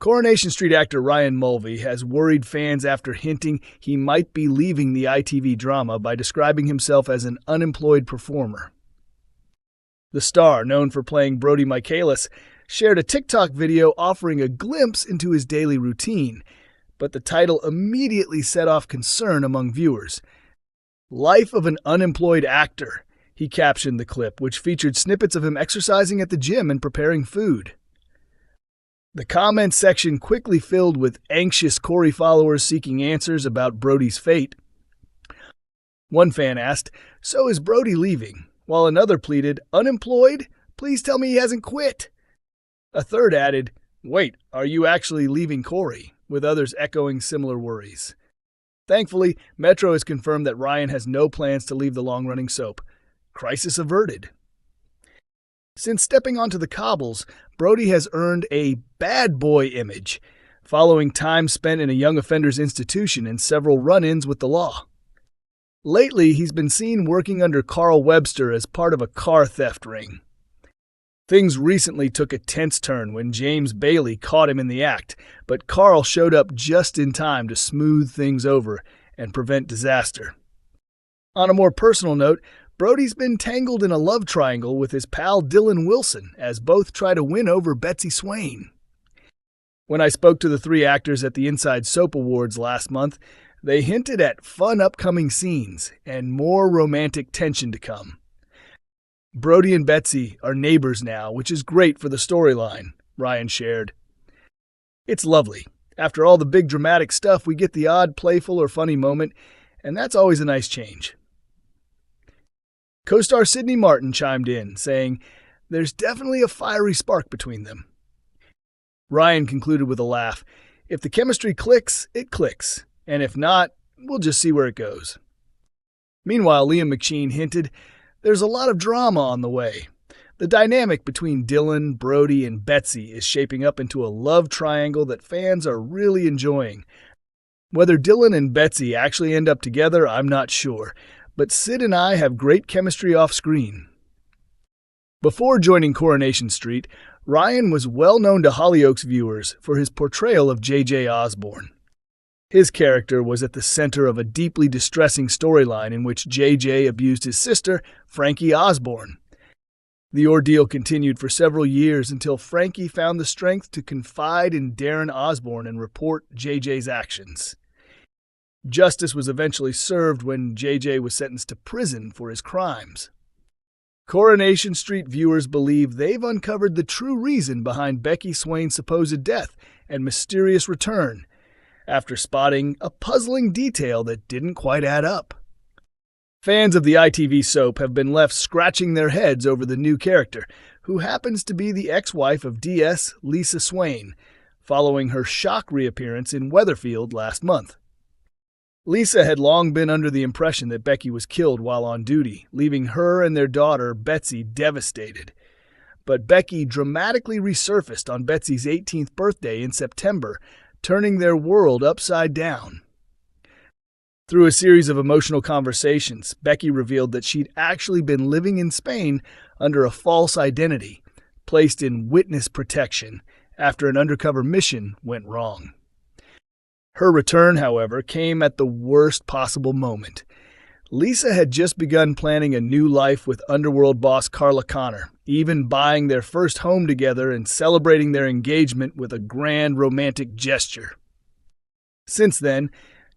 Coronation Street actor Ryan Mulvey has worried fans after hinting he might be leaving the ITV drama by describing himself as an unemployed performer. The star, known for playing Brody Michaelis, shared a TikTok video offering a glimpse into his daily routine, but the title immediately set off concern among viewers. "Life of an unemployed actor," he captioned the clip, which featured snippets of him exercising at the gym and preparing food. The comments section quickly filled with anxious Corey followers seeking answers about Brody's fate. One fan asked, "So is Brody leaving?" While another pleaded, "Unemployed? Please tell me he hasn't quit." A third added, "Wait, are you actually leaving Corey?" with others echoing similar worries. Thankfully, Metro has confirmed that Ryan has no plans to leave the long-running soap. Crisis averted. Since stepping onto the cobbles, Brody has earned a bad boy image, following time spent in a young offenders institution and several run-ins with the law. Lately, he's been seen working under Carl Webster as part of a car theft ring. Things recently took a tense turn when James Bailey caught him in the act, but Carl showed up just in time to smooth things over and prevent disaster. On a more personal note, Brody's been tangled in a love triangle with his pal Dylan Wilson, as both try to win over Betsy Swain. When I spoke to the three actors at the Inside Soap Awards last month, they hinted at fun upcoming scenes and more romantic tension to come. "Brody and Betsy are neighbors now, which is great for the storyline," Ryan shared. "It's lovely. After all the big dramatic stuff, we get the odd playful or funny moment, and that's always a nice change." Co-star Sidney Martin chimed in, saying, "There's definitely a fiery spark between them." Ryan concluded with a laugh, "If the chemistry clicks, it clicks, and if not, we'll just see where it goes." Meanwhile, Liam McSheen hinted, "There's a lot of drama on the way. The dynamic between Dylan, Brody, and Betsy is shaping up into a love triangle that fans are really enjoying. Whether Dylan and Betsy actually end up together, I'm not sure, but Sid and I have great chemistry off-screen." Before joining Coronation Street, Ryan was well known to Hollyoaks viewers for his portrayal of J.J. Osborne. His character was at the center of a deeply distressing storyline in which J.J. abused his sister, Frankie Osborne. The ordeal continued for several years until Frankie found the strength to confide in Darren Osborne and report J.J.'s actions. Justice was eventually served when J.J. was sentenced to prison for his crimes. Coronation Street viewers believe they've uncovered the true reason behind Becky Swain's supposed death and mysterious return, after spotting a puzzling detail that didn't quite add up. Fans of the ITV soap have been left scratching their heads over the new character, who happens to be the ex-wife of DS Lisa Swain, following her shock reappearance in Weatherfield last month. Lisa had long been under the impression that Becky was killed while on duty, leaving her and their daughter, Betsy, devastated. But Becky dramatically resurfaced on Betsy's 18th birthday in September, turning their world upside down. Through a series of emotional conversations, Becky revealed that she'd actually been living in Spain under a false identity, placed in witness protection after an undercover mission went wrong. Her return, however, came at the worst possible moment. Lisa had just begun planning a new life with underworld boss Carla, even buying their first home together and celebrating their engagement with a grand romantic gesture. Since then,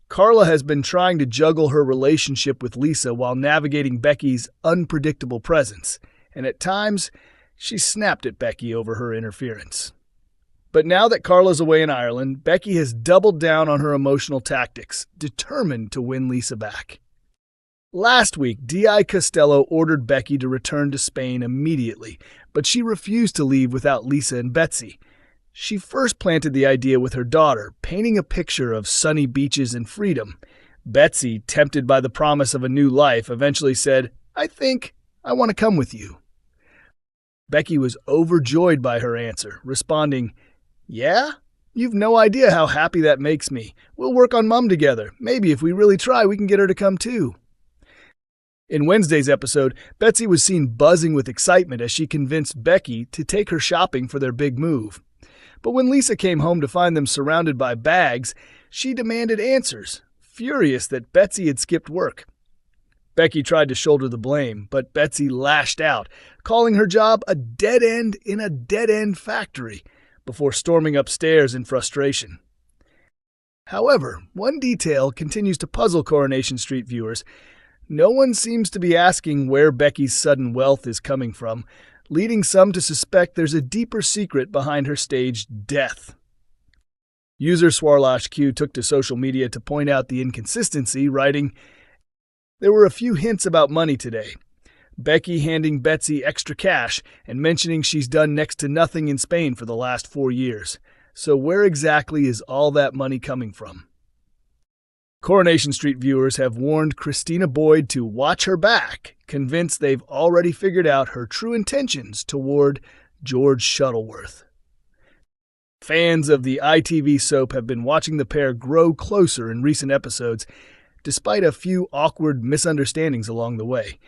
Carla has been trying to juggle her relationship with Lisa while navigating Becky's unpredictable presence, and at times, she snapped at Becky over her interference. But now that Carla's away in Ireland, Becky has doubled down on her emotional tactics, determined to win Lisa back. Last week, D.I. Costello ordered Becky to return to Spain immediately, but she refused to leave without Lisa and Betsy. She first planted the idea with her daughter, painting a picture of sunny beaches and freedom. Betsy, tempted by the promise of a new life, eventually said, "I think I want to come with you." Becky was overjoyed by her answer, responding, "Yeah? You've no idea how happy that makes me. We'll work on Mum together. Maybe if we really try, we can get her to come too." In Wednesday's episode, Betsy was seen buzzing with excitement as she convinced Becky to take her shopping for their big move. But when Lisa came home to find them surrounded by bags, she demanded answers, furious that Betsy had skipped work. Becky tried to shoulder the blame, but Betsy lashed out, calling her job a dead end in a dead-end factory, before storming upstairs in frustration. However, one detail continues to puzzle Coronation Street viewers. No one seems to be asking where Becky's sudden wealth is coming from, leading some to suspect there's a deeper secret behind her staged death. User SwarlashQ took to social media to point out the inconsistency, writing, "There were a few hints about money today. Becky handing Betsy extra cash and mentioning she's done next to nothing in Spain for the last 4 years. So where exactly is all that money coming from?" Coronation Street viewers have warned Christina Boyd to watch her back, convinced they've already figured out her true intentions toward George Shuttleworth. Fans of the ITV soap have been watching the pair grow closer in recent episodes, despite a few awkward misunderstandings along the way.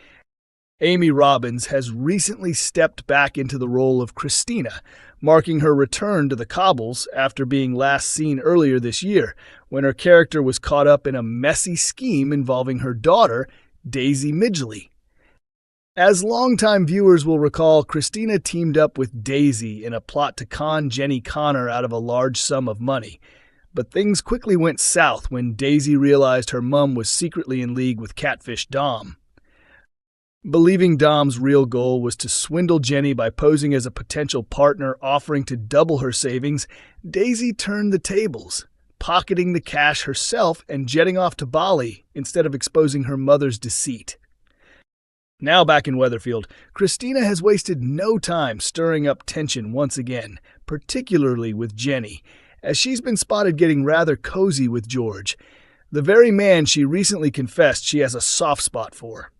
Amy Robbins has recently stepped back into the role of Christina, marking her return to the cobbles after being last seen earlier this year, when her character was caught up in a messy scheme involving her daughter, Daisy Midgley. As longtime viewers will recall, Christina teamed up with Daisy in a plot to con Jenny Connor out of a large sum of money. But things quickly went south when Daisy realized her mum was secretly in league with Catfish Dom. Believing Dom's real goal was to swindle Jenny by posing as a potential partner offering to double her savings, Daisy turned the tables, pocketing the cash herself and jetting off to Bali instead of exposing her mother's deceit. Now back in Weatherfield, Christina has wasted no time stirring up tension once again, particularly with Jenny, as she's been spotted getting rather cozy with George, the very man she recently confessed she has a soft spot for.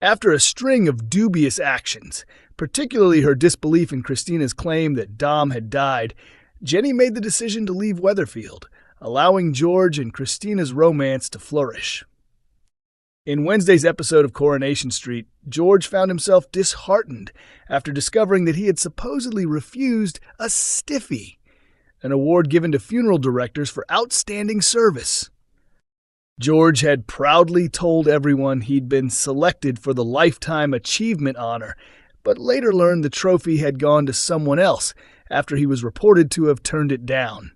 After a string of dubious actions, particularly her disbelief in Christina's claim that Dom had died, Jenny made the decision to leave Weatherfield, allowing George and Christina's romance to flourish. In Wednesday's episode of Coronation Street, George found himself disheartened after discovering that he had supposedly refused a stiffy, an award given to funeral directors for outstanding service. George had proudly told everyone he'd been selected for the Lifetime Achievement Honor, but later learned the trophy had gone to someone else after he was reported to have turned it down.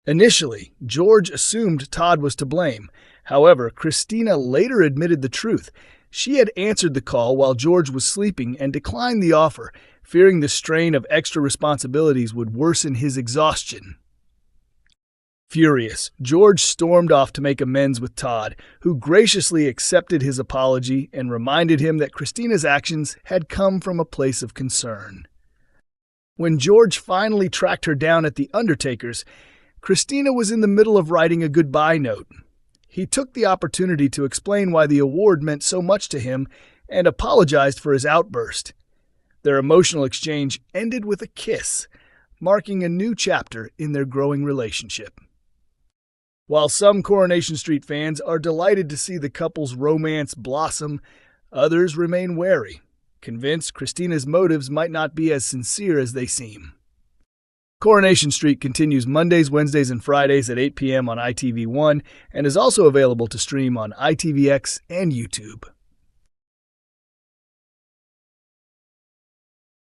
Initially, George assumed Todd was to blame. However, Christina later admitted the truth. She had answered the call while George was sleeping and declined the offer, fearing the strain of extra responsibilities would worsen his exhaustion. Furious, George stormed off to make amends with Todd, who graciously accepted his apology and reminded him that Christina's actions had come from a place of concern. When George finally tracked her down at the Undertaker's, Christina was in the middle of writing a goodbye note. He took the opportunity to explain why the award meant so much to him and apologized for his outburst. Their emotional exchange ended with a kiss, marking a new chapter in their growing relationship. While some Coronation Street fans are delighted to see the couple's romance blossom, others remain wary, convinced Christina's motives might not be as sincere as they seem. Coronation Street continues Mondays, Wednesdays, and Fridays at 8 p.m. on ITV1 and is also available to stream on ITVX and YouTube.